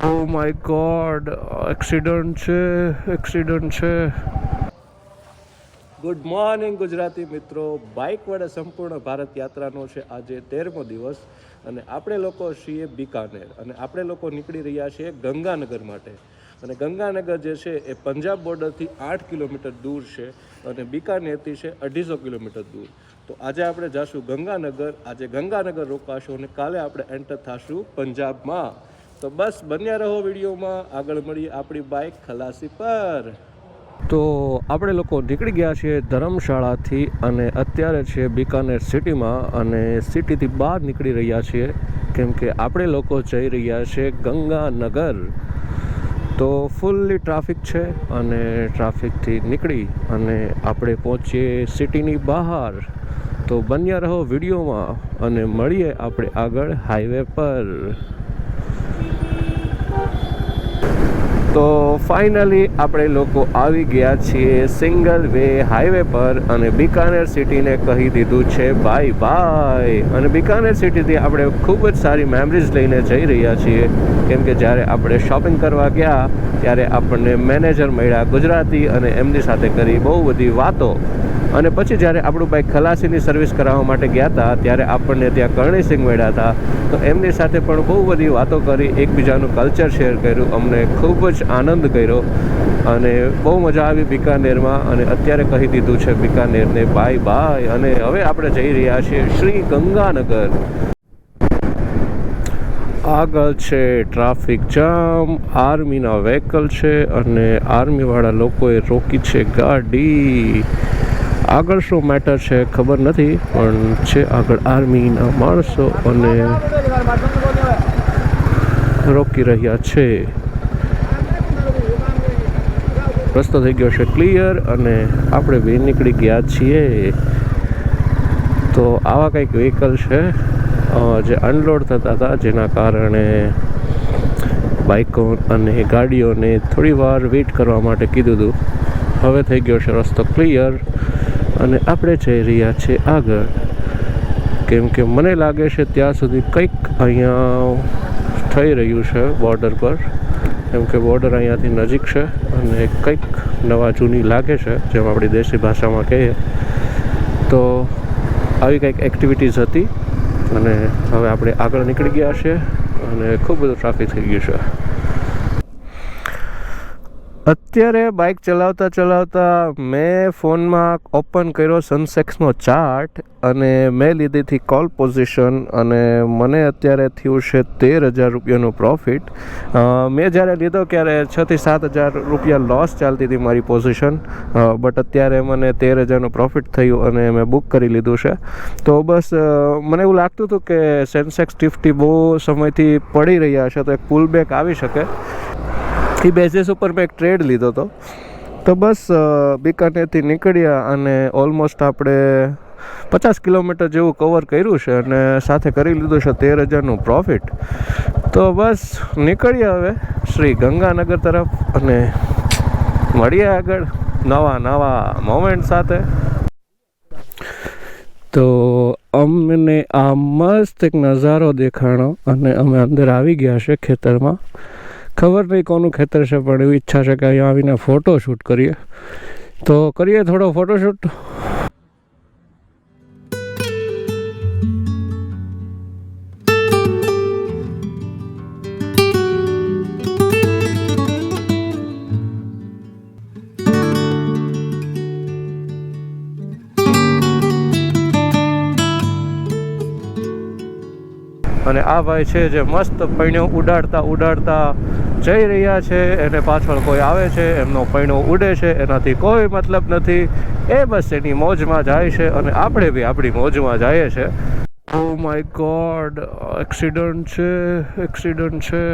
Oh my God, accident છે. Good morning Gujarati મિત્રો. Bike વડે સંપૂર્ણ ભારત યાત્રાનો છે આજે 13મો દિવસ અને આપણે લોકો છીએ બિકાનેર અને આપણે લોકો નીકળી રહ્યા છીએ ગંગાનગર માટે. અને ગંગાનગર જે છે એ પંજાબ બોર્ડરથી 8 કિલોમીટર દૂર છે અને બિકાનેરથી છે 250 કિલોમીટર દૂર. તો આજે આપણે જઈશું ગંગાનગર. આજે ગંગાનગર રોકાશું અને કાલે આપણે એન્ટર થઈશું પંજાબમાં. તો બસ બન્યા રહો વિડીયોમાં. આગળ મળીએ આપણી બાઇક ખલાસી પર. તો આપણે લોકો નીકળી ગયા છીએ ધર્મશાળાથી અને અત્યારે છે બિકાનેર સિટીમાં અને સિટીથી બહાર નીકળી રહ્યા છીએ કેમ કે આપણે લોકો જઈ રહ્યા છીએ ગંગાનગર. તો ફૂલ્લી ટ્રાફિક છે અને ટ્રાફિકથી નીકળી અને આપણે પહોંચીએ સિટીની બહાર. તો બન્યા રહો વિડીયોમાં અને મળીએ આપણે આગળ હાઈવે પર. તો ફાઇનલી આપણે લોકો આવી ગયા છીએ સિંગલ વે હાઈવે પર અને બિકાનેર સિટીને કહી દીધું છે બાય બાય. અને બિકાનેર સિટીથી આપણે ખૂબ જ સારી મેમરીઝ લઈને જઈ રહ્યા છીએ કેમ કે જ્યારે આપણે શોપિંગ કરવા ગયા ત્યારે આપણને મેનેજર મળ્યા ગુજરાતી અને એમની સાથે કરી બહુ બધી વાતો. અને પછી જ્યારે આપણું બાઇક ખલાસીની સર્વિસ કરાવવા માટે ગયા હતા ત્યારે આપણને ત્યાં કરણીસિંહ મળ્યા હતા. તો એમની સાથે પણ બહુ બધી વાતો કરી, એકબીજાનું કલ્ચર શેર કર્યું. અમને ખૂબ જ આનંદ કર્યો અને બહુ મજા આવી બિકાનેરમાં. અને અત્યારે કહી દીધું છે બિકાનેરને બાય બાય અને હવે આપણે જઈ રહ્યા છીએ શ્રી ગંગાનગર. આગળ છે ટ્રાફિક જામ, આર્મીના વ્હીકલ છે અને આર્મીવાળા લોકોએ રોકી છે ગાડી. આગળ શું મેટર છે ખબર નથી પણ છે આગળ આર્મીના માણસો અને રોકી રહ્યા છે. રસ્તો થઈ ગયો છે ક્લિયર અને આપણે બી નીકળી ગયા છીએ. તો આવા કંઈક વ્હીકલ છે જે અનલોડ થતા હતા જેના કારણે બાઇકો અને ગાડીઓને થોડી વાર વેઇટ કરવા માટે કીધું હતું. હવે થઈ ગયો છે રસ્તો ક્લિયર અને આપણે જઈ રહ્યા છીએ આગળ કેમ કે મને લાગે છે ત્યાં સુધી કંઈક અહીંયા થઈ રહ્યું છે બોર્ડર પર કેમ કે બોર્ડર અહીંયાથી નજીક છે અને કંઈક નવા જૂની લાગે છે જેમ આપણી દેશી ભાષામાં કહીએ તો આવી કંઈક એક્ટિવિટીઝ હતી. અને હવે આપણે આગળ નીકળી ગયા છે અને ખૂબ બધું ટ્રાફિક થઈ ગયું છે. અત્યારે બાઇક ચલાવતા મેં ફોનમાં ઓપન કર્યો સનસેક્સનો ચાર્ટ અને મેં લીધી હતી કોલ પોઝિશન અને મને અત્યારે થયું છે 13,000 રૂપિયાનું પ્રોફિટ. મેં જ્યારે લીધો ત્યારે 6,000 થી 7,000 રૂપિયા લોસ ચાલતી હતી મારી પોઝિશન બટ અત્યારે મને 13,000નું પ્રોફિટ થયું અને મેં બુક કરી લીધું છે. તો બસ મને એવું લાગતું હતું કે સેન્સેક્સ નિફ્ટી બહુ સમયથી પડી રહ્યા છે તો એક પુલ બેક આવી શકે એ બેઝિસ ઉપર મેં એક ટ્રેડ લીધો હતો. તો બસ બિકાનેરથી નીકળ્યા અને ઓલમોસ્ટ આપણે 50 કિલોમીટર જેવું કવર કર્યું છે અને સાથે કરી લીધું છે 13,000નું પ્રોફિટ. તો બસ નીકળીએ હવે શ્રી ગંગાનગર તરફ અને મળીએ આગળ નવા મોમેન્ટ સાથે. તો અમને આ મસ્ત એક નજારો દેખાણો અને અમે અંદર આવી ગયા છે ખેતરમાં. ખબર નહીં કોનું ખેતર છે પણ એવી ઈચ્છા છે કે અહીંયા આવીને ફોટો શૂટ કરીએ. તો કરીએ થોડો ફોટોશૂટ. અને આ ભાઈ છે જે મસ્ત પૈણો ઉડાડતા જઈ રહ્યા છે એને પાછળ કોઈ આવે છે એમનો પૈણો ઉડે છે એનાથી કોઈ મતલબ નથી. એ બસ એની મોજમાં જાય છે અને આપણે બી આપણી મોજમાં જઈએ છે. ઓ માય ગોડ, એક્સિડન્ટ છે.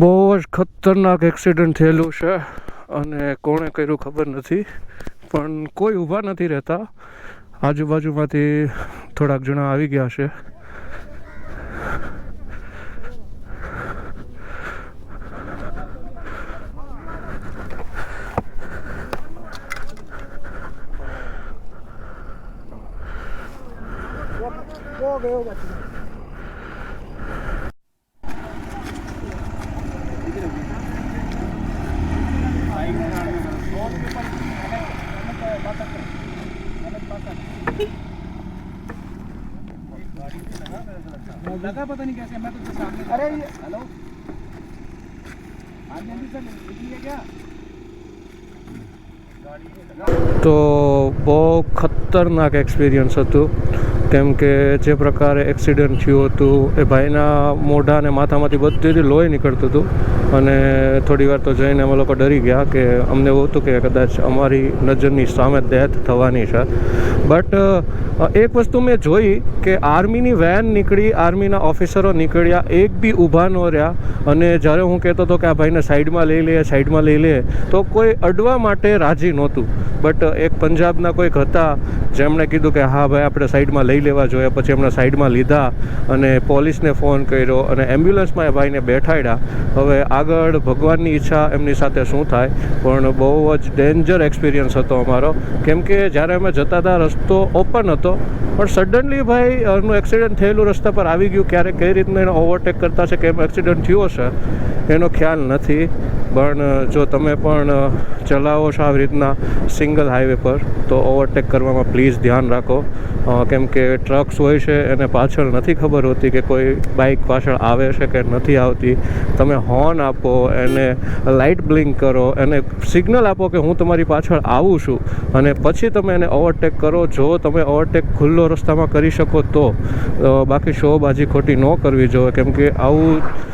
બહુ જ ખતરનાક એક્સિડન્ટ થયેલું છે અને કોણે કર્યું ખબર નથી પણ કોઈ ઊભા નથી રહેતા. આજુબાજુમાંથી થોડાક જણા આવી ગયા છે. वो गयो बच्चे लगा पता नहीं कैसे मैं तो सामने अरे हेलो आज जल्दी से निकलिए क्या તો બહુ ખતરનાક એક્સપિરિયન્સ હતું કેમ કે જે પ્રકારે એક્સિડન્ટ થયું હતું એ ભાઈના મોઢા અને માથામાંથી બધેથી લોહી નીકળતું હતું અને થોડી વાર તો જઈને અમે લોકો ડરી ગયા કે અમને એવું હતું કે કદાચ અમારી નજરની સામે ડેથ થવાની છે બટ એક વસ્તુ મેં જોઈ કે આર્મીની વેન નીકળી આર્મીના ઓફિસરો નીકળ્યા એક બી ઊભા ન રહ્યા અને જ્યારે હું કહેતો હતો કે આ ભાઈને સાઈડમાં લઈ લે તો કોઈ અડવા માટે રાજી નહોતું બટ એક પંજાબના કોઈક હતા જેમણે કીધું કે હા ભાઈ આપણે સાઈડમાં લઈ લેવા જોઈએ પછી એમણે સાઈડમાં લીધા અને પોલીસને ફોન કર્યો અને એમ્બ્યુલન્સમાં એ ભાઈને બેઠાડ્યા હવે આગળ ભગવાનની ઈચ્છા એમની સાથે શું થાય પણ બહુ જ ડેન્જર એક્સપિરિયન્સ હતો અમારો કેમ કે જ્યારે અમે જતા હતા રસ્તો ઓપન હતો પણ સડનલી ભાઈ એનું એક્સિડન્ટ થયેલું રસ્તા પર આવી ગયું ક્યારે કઈ રીતના એને ઓવરટેક કરતા છે કેમ એક્સિડન્ટ થયો છે એનો ખ્યાલ નથી પણ જો તમે પણ ચલાવો છો આવી રીતના સિંગલ હાઈવે પર તો ઓવરટેક કરવામાં પ્લીઝ ધ્યાન રાખો કેમ કે ટ્રક્સ હોય છે એને પાછળ નથી ખબર હોતી કે કોઈ બાઇક પાછળ આવે છે કે નથી આવતી તમે હોર્ન આપો એને લાઇટ બ્લિંક કરો એને સિગ્નલ આપો કે હું તમારી પાછળ આવું છું અને પછી તમે એને ઓવરટેક કરો જો તમે ઓવરટેક ખુલ્લો રસ્તામાં કરી શકો તો બાકી શોબાજી ખોટી ન કરવી જોઈએ કેમ કે આવું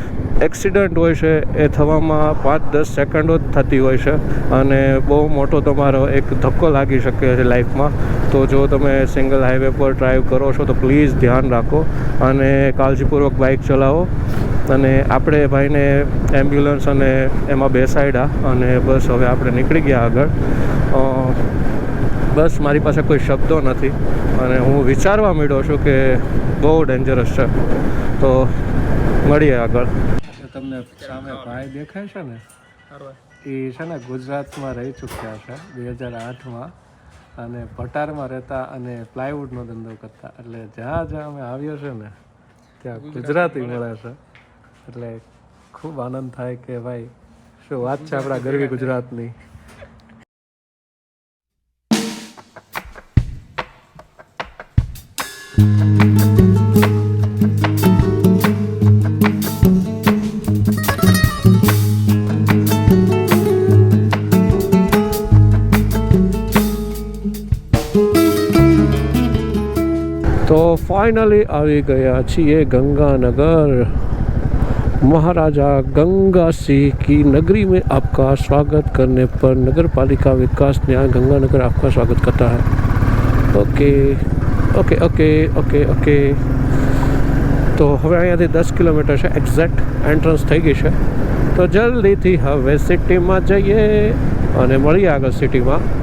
એક્સિડન્ટ હોય છે એ થવામાં 5-10 સેકન્ડો જ થતી હોય છે અને બહુ મોટો તમારો એક ધક્કો લાગી શકે છે લાઈફમાં તો જો તમે સિંગલ હાઈવે પર ડ્રાઈવ કરો છો તો પ્લીઝ ધ્યાન રાખો અને કાળજીપૂર્વક બાઇક ચલાવો અને આપણે ભાઈને એમ્બ્યુલન્સ અને એમાં બેસાડ્યા અને બસ હવે આપણે નીકળી ગયા આગળ બસ મારી પાસે કોઈ શબ્દો નથી અને હું વિચારવા માંડ્યો છું કે બહુ ડેન્જરસ છે તો મળીએ આગળ તમને સામે ભાઈ દેખાય છે ને એ છે ને ગુજરાતમાં રહી ચૂક્યા છે 2008માં અને પટારમાં રહેતા અને પ્લાયવુડનો ધંધો કરતા એટલે જ્યાં અમે આવ્યો છે ને ત્યાં ગુજરાતી મળે છે એટલે ખૂબ આનંદ થાય કે ભાઈ શું વાત છે આપણા ગરવી ગુજરાતની तो फाइनली આવી ગયા છીએ गंगानगर महाराजा गंगा सिंह की नगरी में आपका स्वागत करने पर नगर पालिका विकास न्याय गंगानगर आपका स्वागत करता है okay okay okay okay okay तो હવે અહીંયાથી 10 કિલોમીટર છે એક્ઝેક્ટ એન્ટ્રન્સ થઈ ગઈ છે તો જલ્દીથી હવે સિટીમાં જઈએ અને મળીએ આગળ સિટીમાં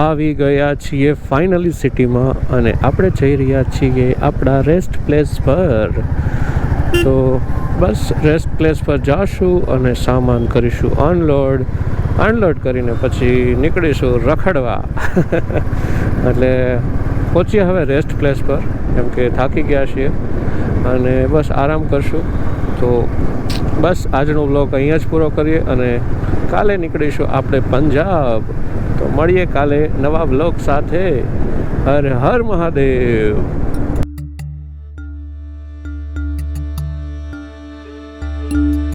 આવી ગયા છીએ ફાઇનલી સિટીમાં અને આપણે જઈ રહ્યા છીએ આપણા રેસ્ટ પ્લેસ પર તો બસ રેસ્ટ પ્લેસ પર જાશું અને સામાન કરીશું અનલોડ કરીને પછી નીકળીશું રખડવા એટલે પહોંચીએ હવે રેસ્ટ પ્લેસ પર કેમ કે થાકી ગયા છીએ અને બસ આરામ કરશું તો બસ આજનો વ્લોગ અહીંયા જ પૂરો કરીએ અને કાલે નીકળીશું આપણે પંજાબ તો મળીએ કાલે નવા વ્લોગ સાથે હર હર મહાદેવ